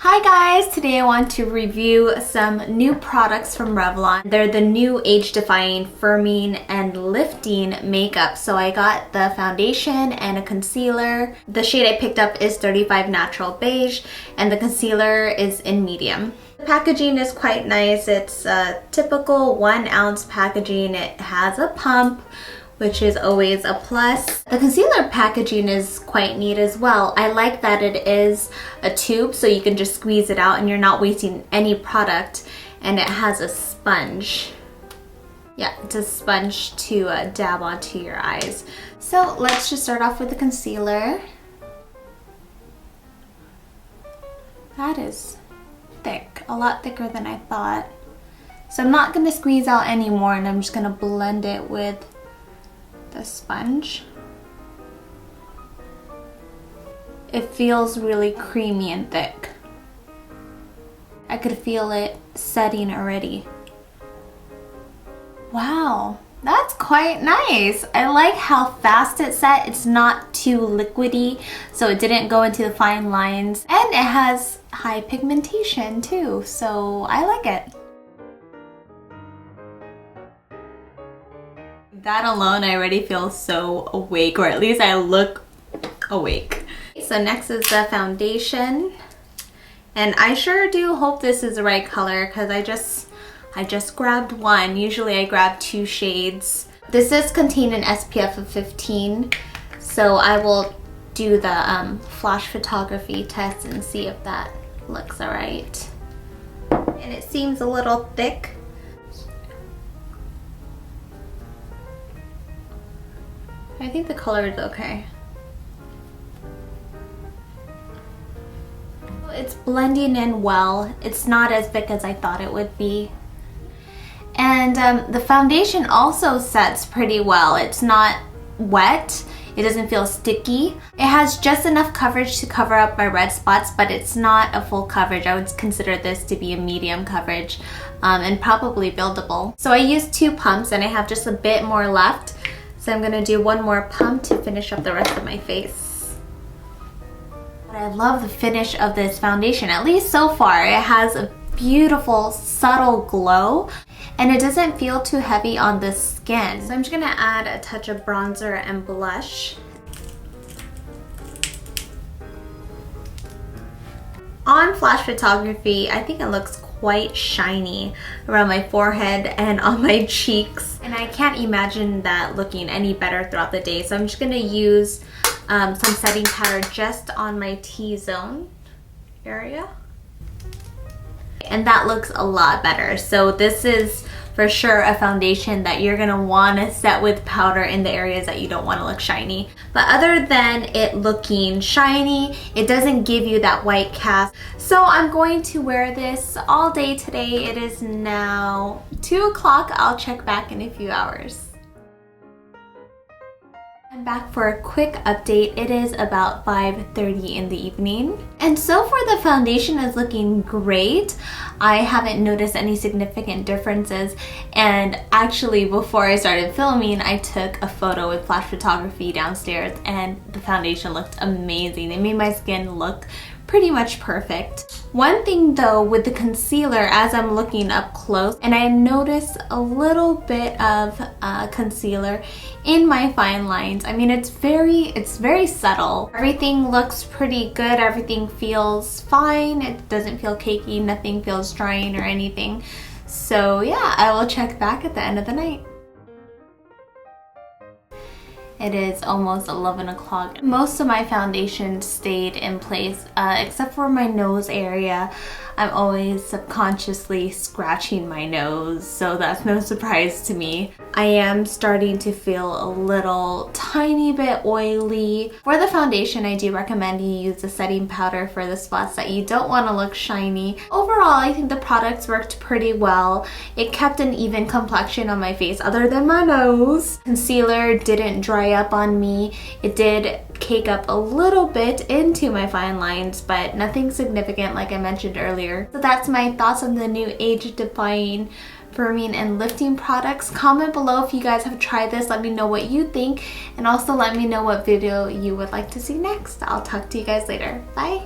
Hi guys! Today I want to review some new products from Revlon. They're the new age-defying, firming, and lifting makeup. So I got the foundation and a concealer. The shade I picked up is 35 Natural Beige and the concealer is in medium. The packaging is quite nice. It's a typical 1 ounce packaging. It has a pump, which is always a plus. The concealer packaging is quite neat as well. I like that it is a tube so you can just squeeze it out and you're not wasting any product, and it has a sponge. Yeah, it's a sponge to dab onto your eyes. So let's just start off with the concealer. That is thick, a lot thicker than I thought. So I'm not gonna squeeze out anymore and I'm just gonna blend it with the sponge. It feels really creamy and thick. I could feel it setting already. Wow, that's quite nice. I like how fast it set. It's not too liquidy, so it didn't go into the fine lines. And it has high pigmentation too, so I like it. That alone, I already feel so awake, or at least I look awake. So next is the foundation. And I sure do hope this is the right color because I just grabbed one. Usually I grab 2 shades. This does contain an SPF of 15. So I will do the flash photography test and see if that looks alright. And it seems a little thick. I think the color is okay. It's blending in well. It's not as thick as I thought it would be. And the foundation also sets pretty well. It's not wet. It doesn't feel sticky. It has just enough coverage to cover up my red spots, but it's not a full coverage. I would consider this to be a medium coverage and probably buildable. So I used 2 pumps and I have just a bit more left. So I'm gonna do 1 more pump to finish up the rest of my face. But I love the finish of this foundation, at least so far. It has a beautiful, subtle glow, and it doesn't feel too heavy on the skin. So I'm just gonna add a touch of bronzer and blush. On flash photography, I think it looks quite shiny around my forehead and on my cheeks, and I can't imagine that looking any better throughout the day. So I'm just gonna use some setting powder just on my T-zone area, and that looks a lot better. So this is for sure a foundation that you're gonna wanna set with powder in the areas that you don't wanna look shiny. But other than it looking shiny, it doesn't give you that white cast. So I'm going to wear this all day today. It is now 2 o'clock. I'll check back in a few hours. I'm back for a quick update. It is about 5:30 in the evening. And so far the foundation is looking great. I haven't noticed any significant differences. And actually before I started filming, I took a photo with flash photography downstairs and the foundation looked amazing. It made my skin look pretty much perfect. One thing though with the concealer, as I'm looking up close, and I noticed a little bit of concealer in my fine lines. I mean, it's very subtle. Everything looks pretty good. Everything feels fine. It doesn't feel cakey. Nothing feels drying or anything. So yeah, I will check back at the end of the night. It is almost 11 o'clock. Most of my foundation stayed in place, except for my nose area. I'm always subconsciously scratching my nose, so that's no surprise to me. I am starting to feel a little tiny bit oily. For the foundation, I do recommend you use the setting powder for the spots that you don't want to look shiny. Overall, I think the products worked pretty well. It kept an even complexion on my face other than my nose. Concealer didn't dry up on me. It did cake up a little bit into my fine lines, but nothing significant like I mentioned earlier. So that's my thoughts on the new age-defying firming and lifting products. Comment below if you guys have tried this. Let me know what you think, and also let me know what video you would like to see next. I'll talk to you guys later. Bye!